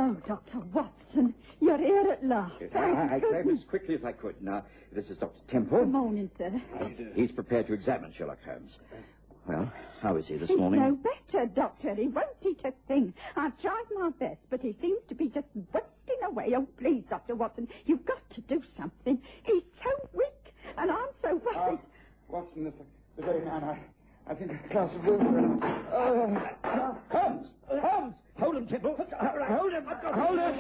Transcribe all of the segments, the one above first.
Oh, Dr. Watson, you're here at last. I came as quickly as I could. Now, this is Dr. Temple. Good morning, sir. He's prepared to examine Sherlock Holmes. Well, how is he this He's morning? no better, Doctor. He won't eat a thing. I've tried my best, but he seems to be just wasting away. Oh, please, Dr. Watson, you've got to do something. He's so weak, and I'm so worried. Watson is the very man I think a glass of water. Holmes! Holmes! Hold him, Temple! Hold him! Hold him!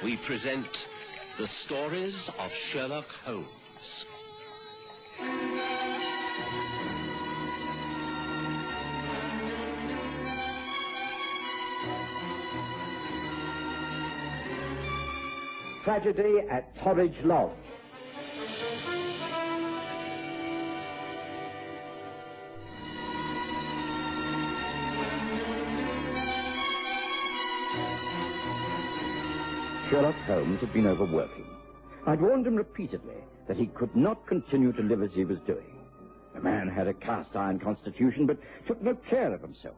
We present the Stories of Sherlock Holmes. Tragedy at Torridge Lodge. Sherlock Holmes had been overworking. I'd warned him repeatedly that he could not continue to live as he was doing. The man had a cast-iron constitution, but took no care of himself,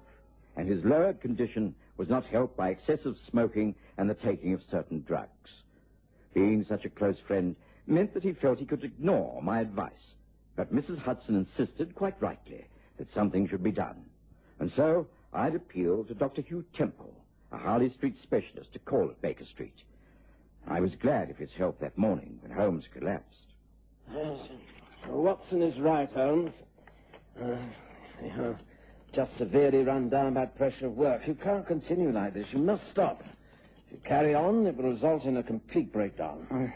and his lowered condition was not helped by excessive smoking and the taking of certain drugs. Being such a close friend meant that he felt he could ignore my advice, but Mrs. Hudson insisted, quite rightly, that something should be done. And so I'd appealed to Dr. Hugh Temple, a Harley Street specialist, to call at Baker Street. I was glad of his help that morning when Holmes collapsed. Watson is right, Holmes. You're just severely run down by pressure of work. You can't continue like this. You must stop. If you carry on, it will result in a complete breakdown.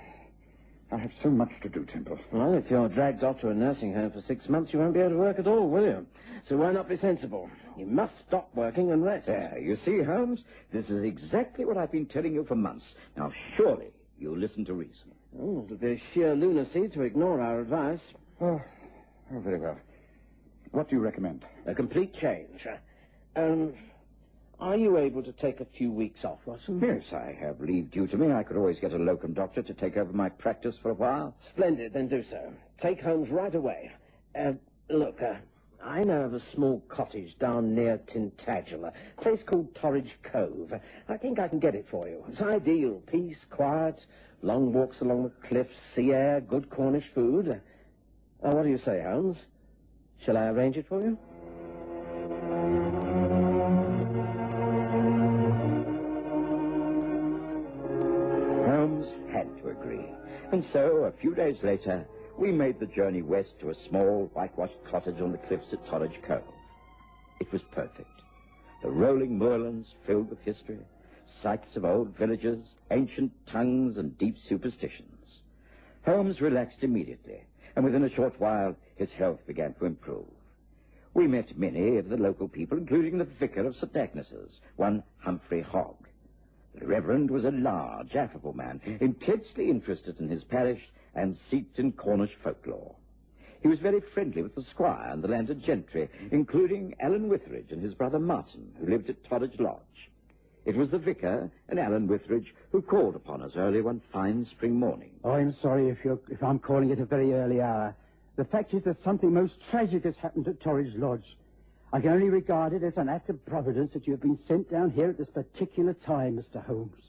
I have so much to do, Temple. Well, if you're dragged off to a nursing home for 6 months, you won't be able to work at all, will you? So why not be sensible? You must stop working and rest. There, you see, Holmes, this is exactly what I've been telling you for months. Now, surely you'll listen to reason. Oh, it would be sheer lunacy to ignore our advice. Oh, very well. What do you recommend? A complete change. Are you able to take a few weeks off, Watson? Yes, I have leave due to me. I could always get a locum doctor to take over my practice for a while. Splendid, then do so. Take Holmes right away. Look, I know of a small cottage down near Tintagel, a place called Torridge Cove. I think I can get it for you. It's ideal. Peace, quiet, long walks along the cliffs, sea air, good Cornish food. What do you say, Holmes? Shall I arrange it for you? Holmes had to agree. And so, a few days later, we made the journey west to a small, whitewashed cottage on the cliffs at Torridge Cove. It was perfect. The rolling moorlands filled with history, sites of old villages, ancient tongues, and deep superstitions. Holmes relaxed immediately, and within a short while, his health began to improve. We met many of the local people, including the vicar of St. Agnes's, one Humphrey Hogg. The Reverend was a large, affable man, intensely interested in his parish and steeped in Cornish folklore. He was very friendly with the squire and the landed gentry, including Alan Witheridge and his brother Martin, who lived at Torridge Lodge. It was the vicar and Alan Witheridge who called upon us early one fine spring morning. Oh, I'm sorry if I'm calling at a very early hour. The fact is that something most tragic has happened at Torridge Lodge. I can only regard it as an act of providence that you have been sent down here at this particular time, Mr. Holmes.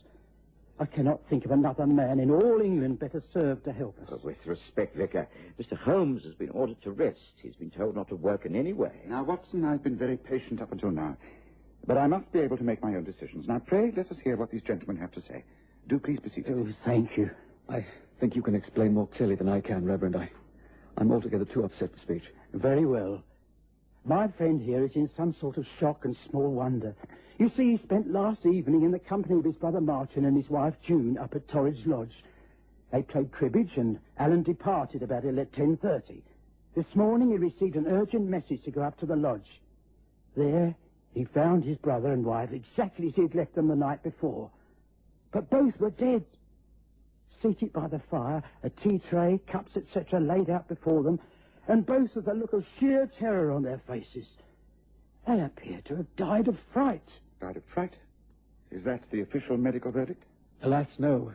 I cannot think of another man in all England better served to help us. With respect, Vicar, Mr. Holmes has been ordered to rest. He's been told not to work in any way. Now, Watson, I've been very patient up until now. But I must be able to make my own decisions. Now, pray, let us hear what these gentlemen have to say. Do please be seated. Oh, thank you. I think you can explain more clearly than I can, Reverend. I'm altogether too upset to speak. Very well. My friend here is in some sort of shock and small wonder. You see, he spent last evening in the company of his brother Martin and his wife June up at Torridge Lodge. They played cribbage and Alan departed about 10:30. This morning he received an urgent message to go up to the lodge. There he found his brother and wife exactly as he had left them the night before. But both were dead. Seated by the fire, a tea tray, cups, etc. laid out before them, and both with a look of sheer terror on their faces. They appear to have died of fright. Died of fright? Is that the official medical verdict? Alas, no.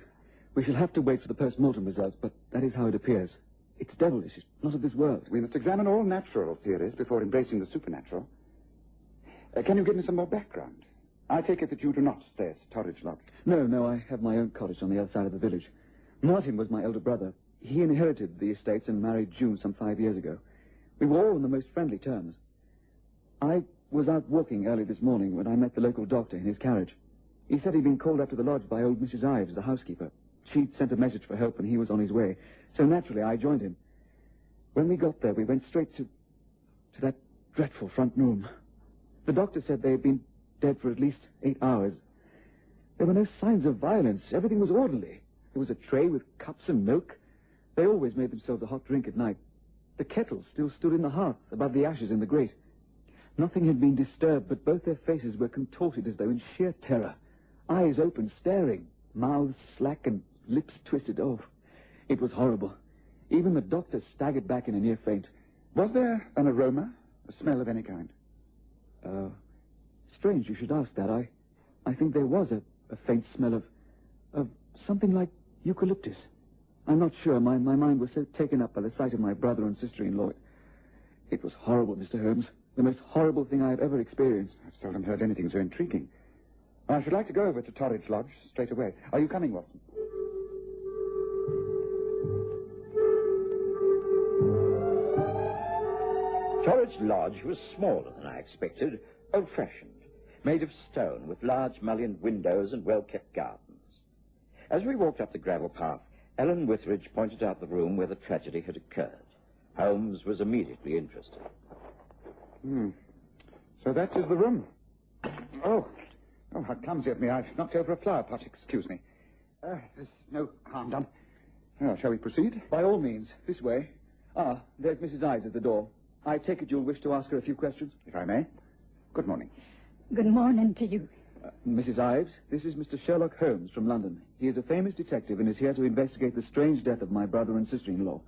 We shall have to wait for the post-mortem results, but that is how it appears. It's devilish. It's not of this world. We must examine all natural theories before embracing the supernatural. Can you give me some more background? I take it that you do not stay at Torridge Lodge. No, I have my own cottage on the other side of the village. Martin was my elder brother. He inherited the estates and married June some 5 years ago. We were all on the most friendly terms. I was out walking early this morning when I met the local doctor in his carriage. He said he'd been called up to the lodge by old Mrs. Ives, the housekeeper. She'd sent a message for help and he was on his way. So naturally, I joined him. When we got there, we went straight to that dreadful front room. The doctor said they had been dead for at least 8 hours. There were no signs of violence. Everything was orderly. There was a tray with cups and milk. They always made themselves a hot drink at night. The kettle still stood in the hearth, above the ashes in the grate. Nothing had been disturbed, but both their faces were contorted as though in sheer terror. Eyes open, staring, mouths slack and lips twisted. Oh, it was horrible. Even the doctor staggered back in a near faint. Was there an aroma, a smell of any kind? Strange you should ask that. I think there was a faint smell of something like eucalyptus. I'm not sure. My mind was so taken up by the sight of my brother and sister-in-law. It was horrible, Mr. Holmes. The most horrible thing I have ever experienced. I've seldom heard anything so intriguing. I should like to go over to Torridge Lodge straight away. Are you coming, Watson? Torridge Lodge was smaller than I expected, old-fashioned, made of stone with large mullioned windows and well-kept gardens. As we walked up the gravel path, Ellen Witheridge pointed out the room where the tragedy had occurred. Holmes was immediately interested. So that is the room. Oh, how clumsy of me. I've knocked over a flower pot. Excuse me. There's no harm done. Well, shall we proceed? By all means. This way. There's Mrs. Ives at the door. I take it you'll wish to ask her a few questions? If I may. Good morning. Good morning to you. Mrs. Ives, this is Mr. Sherlock Holmes from London. He is a famous detective and is here to investigate the strange death of my brother and sister-in-law.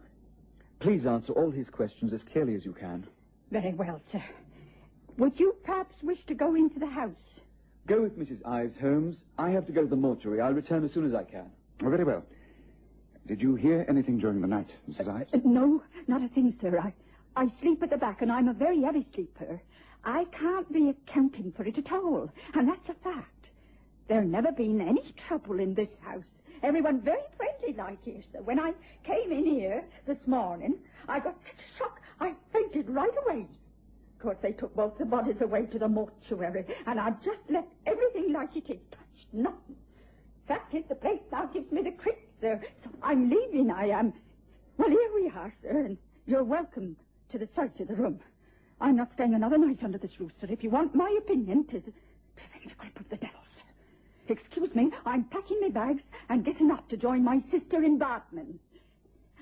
Please answer all his questions as clearly as you can. Very well, sir. Would you perhaps wish to go into the house? Go with Mrs. Ives, Holmes. I have to go to the mortuary. I'll return as soon as I can. Oh, very well. Did you hear anything during the night, Mrs. Ives? No, not a thing, sir. I sleep at the back, and I'm a very heavy sleeper. I can't be accounting for it at all, and that's a fact. There's never been any trouble in this house. Everyone very friendly like here, sir. When I came in here this morning, I got such a shock, I fainted right away. Of course, they took both the bodies away to the mortuary, and I just left everything like it is, touched nothing. Fact is, the place now gives me the creeps, sir, so I'm leaving, I am. Well, here we are, sir, and you're welcome to the search of the room. I'm not staying another night under this roof, sir. If you want my opinion, 'tis in the grip of the devil, sir. Excuse me, I'm packing my bags and getting up to join my sister in Bartman.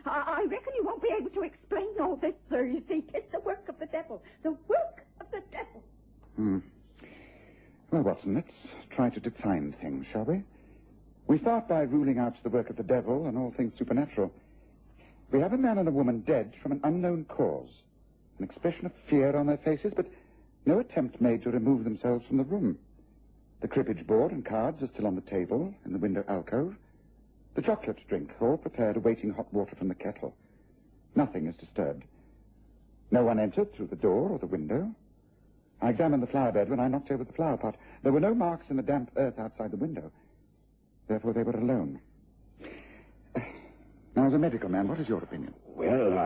I reckon you won't be able to explain all this, sir. You see, 'tis the work of the devil. The work of the devil. Well, Watson, let's try to define things, shall we? We start by ruling out the work of the devil and all things supernatural. We have a man and a woman dead from an unknown cause. An expression of fear on their faces, but no attempt made to remove themselves from the room. The cribbage board and cards are still on the table in the window alcove. The chocolate drink, all prepared, awaiting hot water from the kettle. Nothing is disturbed. No one entered through the door or the window. I examined the flower bed when I knocked over the flower pot. There were no marks in the damp earth outside the window. Therefore, they were alone. Now, as a medical man, what is your opinion? Well,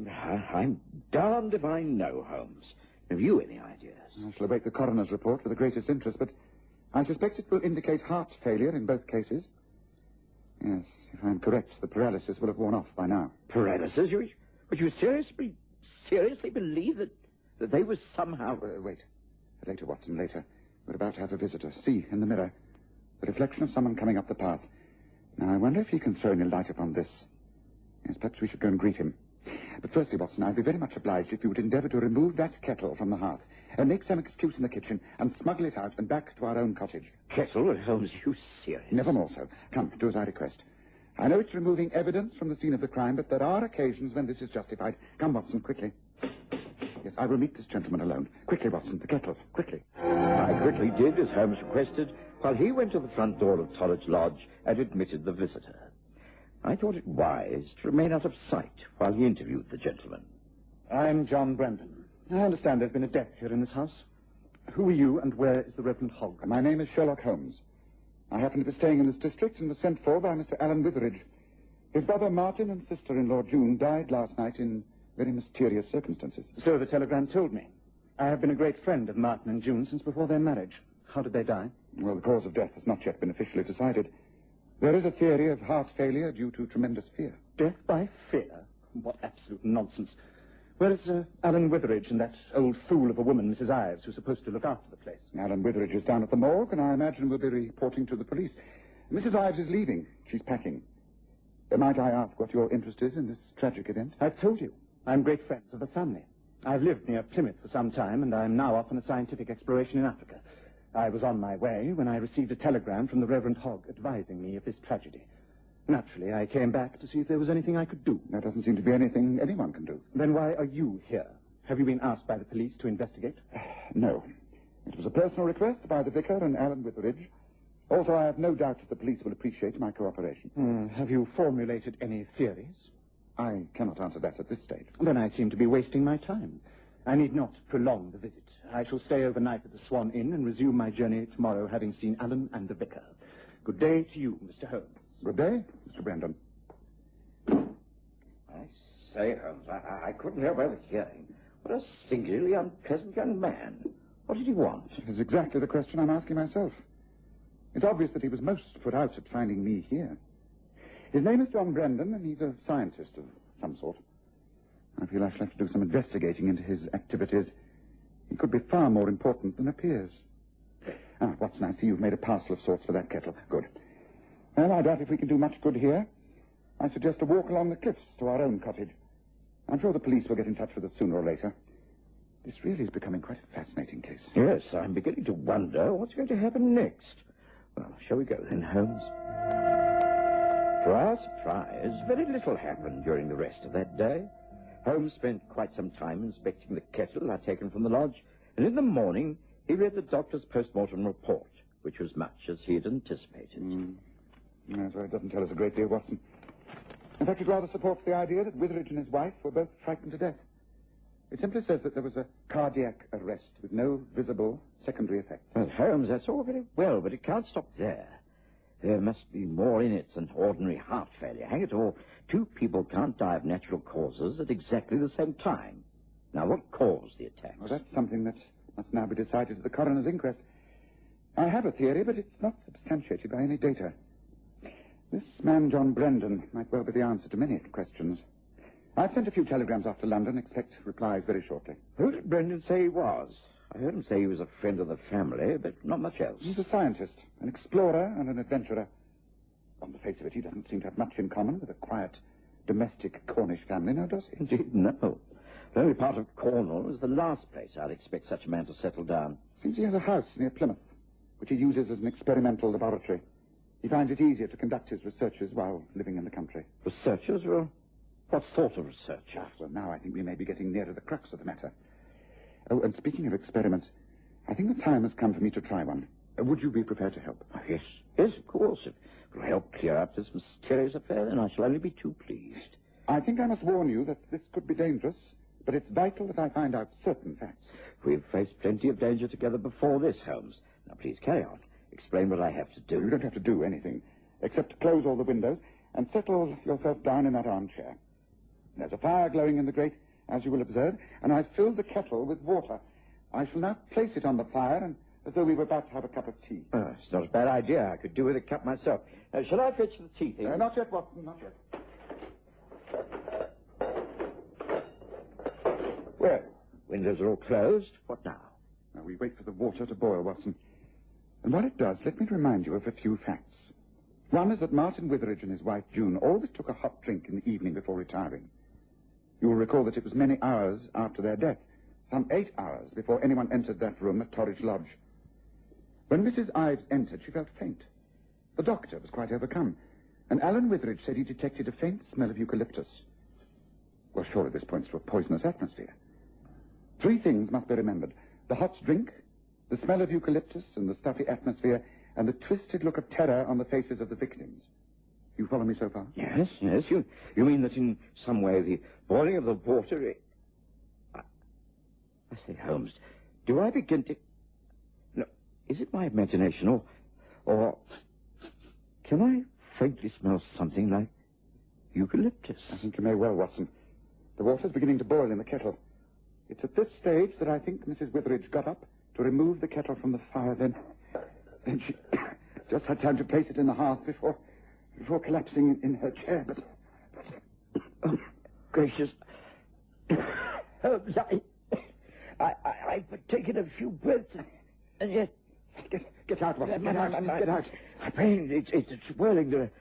I'm darned if I know, Holmes. Have you any ideas? I shall await the coroner's report with the greatest interest, but I suspect it will indicate heart failure in both cases. Yes, if I'm correct, the paralysis will have worn off by now. Paralysis? Would you seriously believe that they were somehow... Wait. Later, Watson, later. We're about to have a visitor. See, in the mirror, the reflection of someone coming up the path. Now, I wonder if he can throw any light upon this. Yes, perhaps we should go and greet him. But firstly, Watson, I'd be very much obliged if you would endeavour to remove that kettle from the hearth and make some excuse in the kitchen and smuggle it out and back to our own cottage. Kettle? Holmes, you serious? Never more so. Come, do as I request. I know it's removing evidence from the scene of the crime, but there are occasions when this is justified. Come, Watson, quickly. Yes, I will meet this gentleman alone. Quickly, Watson, the kettle. Quickly. I quickly did as Holmes requested, while he went to the front door of Torridge Lodge and admitted the visitor. I thought it wise to remain out of sight while he interviewed the gentleman. I'm John Brandon. I understand there's been a death here in this house. Who are you, and where is the Reverend Hogg? My name is Sherlock Holmes. I happen to be staying in this district and was sent for by Mr. Alan Witheridge. His brother Martin and sister-in-law June died last night in very mysterious circumstances. So the telegram told me. I have been a great friend of Martin and June since before their marriage. How did they die? Well, the cause of death has not yet been officially decided. There is a theory of heart failure due to tremendous fear. Death by fear? What absolute nonsense. Where is Alan Witheridge and that old fool of a woman, Mrs. Ives, who's supposed to look after the place? Alan Witheridge is down at the morgue, and I imagine will be reporting to the police. Mrs. Ives is leaving. She's packing. Might I ask what your interest is in this tragic event? I've told you. I'm great friends of the family. I've lived near Plymouth for some time, and I'm now off on a scientific exploration in Africa. I was on my way when I received a telegram from the Reverend Hogg advising me of this tragedy. Naturally, I came back to see if there was anything I could do. There doesn't seem to be anything anyone can do. Then why are you here? Have you been asked by the police to investigate? No. It was a personal request by the vicar and Alan Witheridge. Also, I have no doubt that the police will appreciate my cooperation. Have you formulated any theories? I cannot answer that at this stage. Then I seem to be wasting my time. I need not prolong the visit. I shall stay overnight at the Swan Inn and resume my journey tomorrow, having seen Alan and the vicar. Good day to you, Mr. Holmes. Good day, Mr. Brandon. I say, Holmes, I couldn't help overhearing. What a singularly unpleasant young man. What did he want? It is exactly the question I'm asking myself. It's obvious that he was most put out at finding me here. His name is John Brandon, and he's a scientist of some sort. I feel I shall have to do some investigating into his activities. He could be far more important than appears. Ah, Watson, I see you've made a parcel of sorts for that kettle. Good. Well, I doubt if we can do much good here. I suggest a walk along the cliffs to our own cottage. I'm sure the police will get in touch with us sooner or later. This really is becoming quite a fascinating case. Yes, I'm beginning to wonder what's going to happen next. Well, shall we go then, Holmes? For our surprise, very little happened during the rest of that day. Holmes spent quite some time inspecting the kettle I'd taken from the lodge, and in the morning he read the doctor's post-mortem report, which was much as he had anticipated. Yes, well, it doesn't tell us a great deal, Watson. In fact, it rather supports the idea that Witheridge and his wife were both frightened to death. It simply says that there was a cardiac arrest with no visible secondary effects. Well, Holmes, that's all very well, but it can't stop there. There must be more in it than ordinary heart failure. Hang it all, two people can't die of natural causes at exactly the same time. Now, what caused the attack? Well, that's something that must now be decided at the coroner's inquest. I have a theory, but it's not substantiated by any data. This man, John Brandon, might well be the answer to many questions. I've sent a few telegrams off to London. Expect replies very shortly. Who did Brendan say he was? I heard him say he was a friend of the family, but not much else. He's a scientist, an explorer, and an adventurer. On the face of it, he doesn't seem to have much in common with a quiet, domestic Cornish family, now does he? Indeed, no. The only part of Cornwall is the last place I'd expect such a man to settle down. Seems he has a house near Plymouth, which he uses as an experimental laboratory. He finds it easier to conduct his researches while living in the country. Researchers? Well, what sort of research? Well, now I think we may be getting near to the crux of the matter. Oh, and speaking of experiments, I think the time has come for me to try one. Would you be prepared to help? Oh, yes, of course. If it will help clear up this mysterious affair, then I shall only be too pleased. I think I must warn you that this could be dangerous, but it's vital that I find out certain facts. We've faced plenty of danger together before this, Holmes. Now, please, carry on. Explain what I have to do. You don't have to do anything, except close all the windows and settle yourself down in that armchair. There's a fire glowing in the grate, as you will observe, and I've filled the kettle with water. I shall now place it on the fire, and as though we were about to have a cup of tea. It's not a bad idea. I could do with a cup myself. Shall I fetch the tea thing? Not yet, Watson, not yet. Well, windows are all closed. What now? Now, we wait for the water to boil, Watson. And while it does, let me remind you of a few facts. One is that Martin Witheridge and his wife, June, always took a hot drink in the evening before retiring. You will recall that it was many hours after their death, some 8 hours before anyone entered that room at Torridge Lodge. When Mrs. Ives entered, she felt faint. The doctor was quite overcome, And Alan Witheridge said he detected a faint smell of eucalyptus. Well, surely this points to a poisonous atmosphere. 3 things must be remembered. The hot drink, the smell of eucalyptus and the stuffy atmosphere, and the twisted look of terror on the faces of the victims. You follow me so far? Yes. You mean that in some way the boiling of the water... I say, Holmes, do I begin to... No, is it my imagination, or... Can I faintly smell something like eucalyptus? I think you may well, Watson. The water's beginning to boil in the kettle. It's at this stage that I think Mrs. Witheridge got up to remove the kettle from the fire. Then she just had time to place it in the hearth before collapsing in her chair. But oh, gracious, Holmes, I've taken a few breaths, and yet get out, Watson. Get out. My brain, it's whirling. It's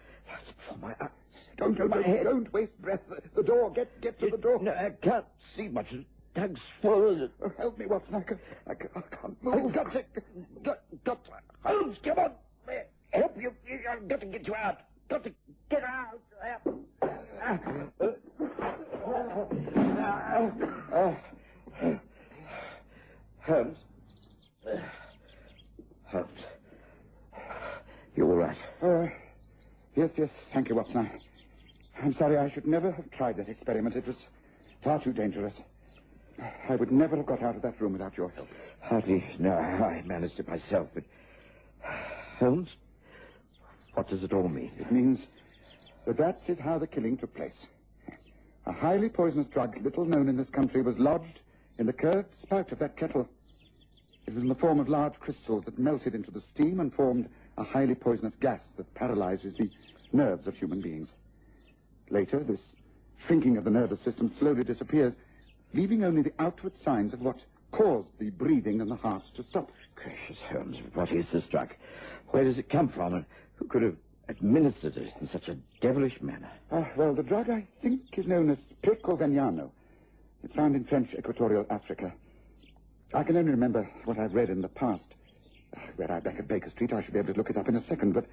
for my eyes. Don't waste breath. The door. Get to the door. No, I can't see much. Tug's full. Oh, help me, Watson. I can't move. I've got to. Holmes, come on. Help you. I've got to get you out. Got to get out. Holmes. Holmes. You all right? Yes. Thank you, Watson. I'm sorry. I should never have tried that experiment. It was far too dangerous. I would never have got out of that room without your help. Hardly. No, I managed it myself, but... Holmes, what does it all mean? It means that is how the killing took place. A highly poisonous drug, little known in this country, was lodged in the curved spout of that kettle. It was in the form of large crystals that melted into the steam and formed a highly poisonous gas that paralyzes the nerves of human beings. Later, this shrinking of the nervous system slowly disappears, leaving only the outward signs of what caused the breathing and the heart to stop. Gracious Holmes, what is this drug? Where does it come from, and who could have administered it in such a devilish manner? Well, the drug, I think, is known as Pecoveniano. It's found in French Equatorial Africa. I can only remember what I've read in the past. Were I back at Baker Street, I should be able to look it up in a second, but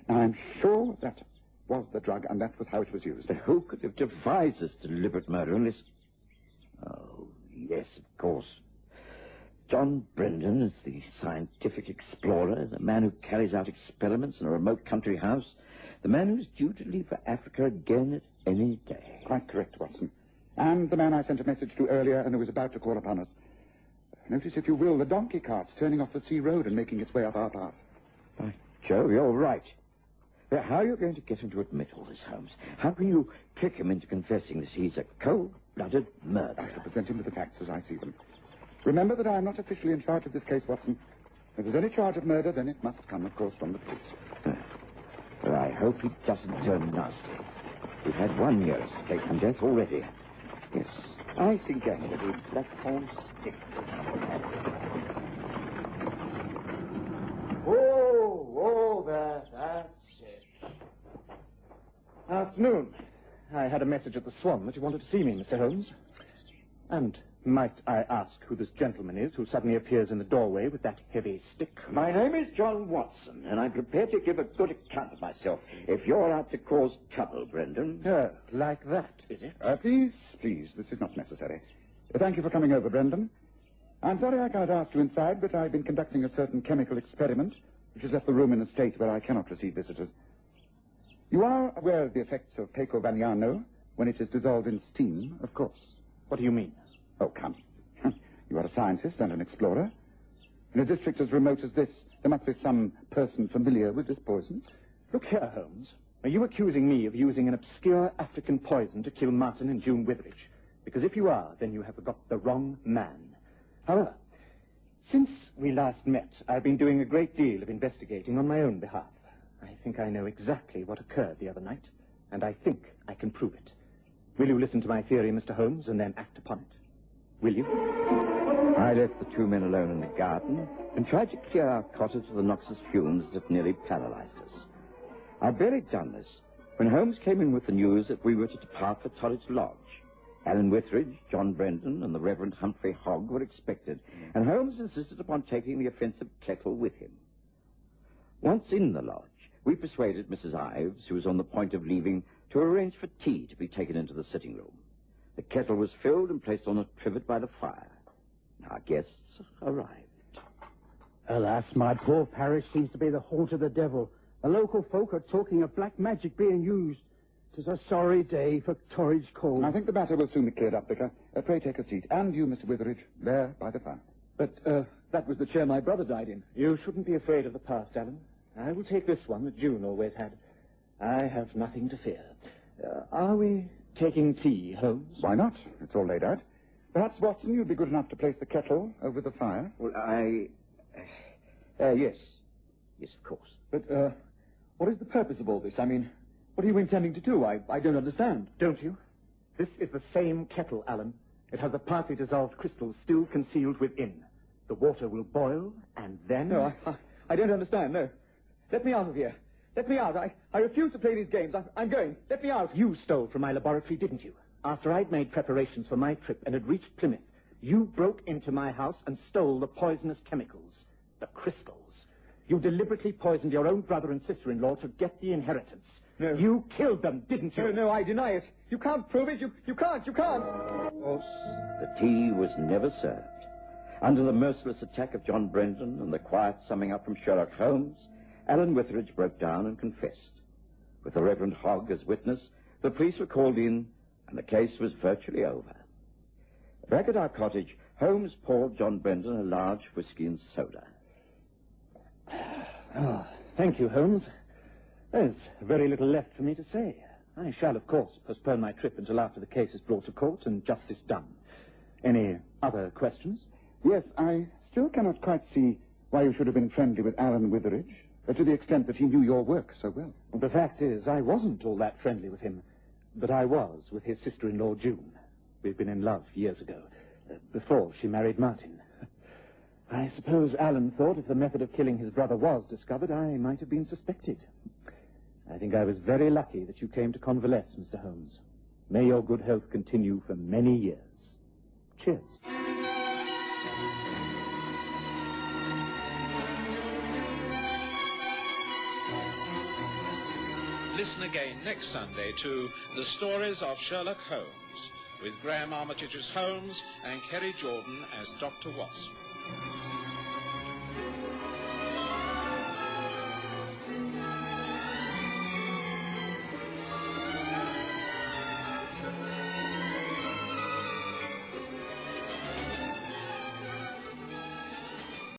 I'm sure that was the drug, and that was how it was used. But who could have devised this deliberate murder unless... Oh, yes, of course. John Brendan is the scientific explorer, the man who carries out experiments in a remote country house, the man who's due to leave for Africa again at any day. Quite correct, Watson. And the man I sent a message to earlier and who was about to call upon us. Notice, if you will, the donkey cart's turning off the sea road and making its way up our path. By Jove, you're right. But how are you going to get him to admit all this, Holmes? How can you trick him into confessing that he's a cold-blooded murderer? I shall present him with the facts as I see them. Remember that I am not officially in charge of this case, Watson. If there's any charge of murder, then it must come, of course, from the police. Well, I hope he doesn't turn nasty. We've had 1 year escape from death already. Yes, I think I'm going to be platform 6. That's it. Afternoon. I had a message at the Swan that you wanted to see me, Mr. Holmes. And might I ask who this gentleman is who suddenly appears in the doorway with that heavy stick? My name is John Watson, and I'm prepared to give a good account of myself if you're out to cause trouble, Brendan. Oh, like that, is it? Please, this is not necessary. Thank you for coming over, Brendan. I'm sorry I can't ask you inside, but I've been conducting a certain chemical experiment, which has left the room in a state where I cannot receive visitors. You are aware of the effects of Pecoveniano when it is dissolved in steam, of course. What do you mean? Oh, come. You are a scientist and an explorer. In a district as remote as this, there must be some person familiar with this poison. Look here, Holmes. Are you accusing me of using an obscure African poison to kill Martin and June Witheridge? Because if you are, then you have got the wrong man. However, since we last met, I've been doing a great deal of investigating on my own behalf. I think I know exactly what occurred the other night, and I think I can prove it. Will you listen to my theory, Mr. Holmes, and then act upon it? Will you? I left the 2 men alone in the garden and tried to clear our cottage of the noxious fumes that nearly paralyzed us. I'd barely done this when Holmes came in with the news that we were to depart for Torridge Lodge. Alan Witheridge, John Brendan, and the Reverend Humphrey Hogg were expected, and Holmes insisted upon taking the offensive kettle with him. Once in the lodge, we persuaded Mrs. Ives, who was on the point of leaving, to arrange for tea to be taken into the sitting room. The kettle was filled and placed on a trivet by the fire. Our guests arrived. Alas, my poor parish seems to be the haunt of the devil. The local folk are talking of black magic being used. 'Tis a sorry day for Torridge Cold. I think the matter will soon be cleared up, Vicar. Pray take a seat. And you, Mr. Witheridge, there by the fire. But, that was the chair my brother died in. You shouldn't be afraid of the past, Alan. I will take this one that June always had. I have nothing to fear. Are we taking tea, Holmes? Why not? It's all laid out. Perhaps, Watson, you'd be good enough to place the kettle over the fire. Well, yes. Yes, of course. But, what is the purpose of all this? I mean, what are you intending to do? I don't understand. Don't you? This is the same kettle, Alan. It has the partly dissolved crystals still concealed within. The water will boil, and then... No, I don't understand, no. Let me out of here. Let me out. I refuse to play these games. I'm going. Let me out. You stole from my laboratory, didn't you? After I'd made preparations for my trip and had reached Plymouth, you broke into my house and stole the poisonous chemicals, the crystals. You deliberately poisoned your own brother and sister-in-law to get the inheritance. No. You killed them, didn't you? No, I deny it. You can't prove it. You can't. Of course, the tea was never served. Under the merciless attack of John Brendan and the quiet summing up from Sherlock Holmes, Alan Witheridge broke down and confessed. With the Reverend Hogg as witness, the police were called in, and the case was virtually over. Back at our cottage, Holmes poured John Brendan a large whiskey and soda. Oh, thank you, Holmes. There's very little left for me to say. I shall, of course, postpone my trip until after the case is brought to court and justice done. Any other questions? Yes, I still cannot quite see why you should have been friendly with Alan Witheridge, to the extent that he knew your work so well. The fact is, I wasn't all that friendly with him, but I was with his sister-in-law, June. We'd been in love years ago, before she married Martin. I suppose Alan thought if the method of killing his brother was discovered, I might have been suspected. I think I was very lucky that you came to convalesce, Mr. Holmes. May your good health continue for many years. Cheers. Listen again next Sunday to The Stories of Sherlock Holmes, with Graham Armitage as Holmes and Kerry Jordan as Dr. Watson.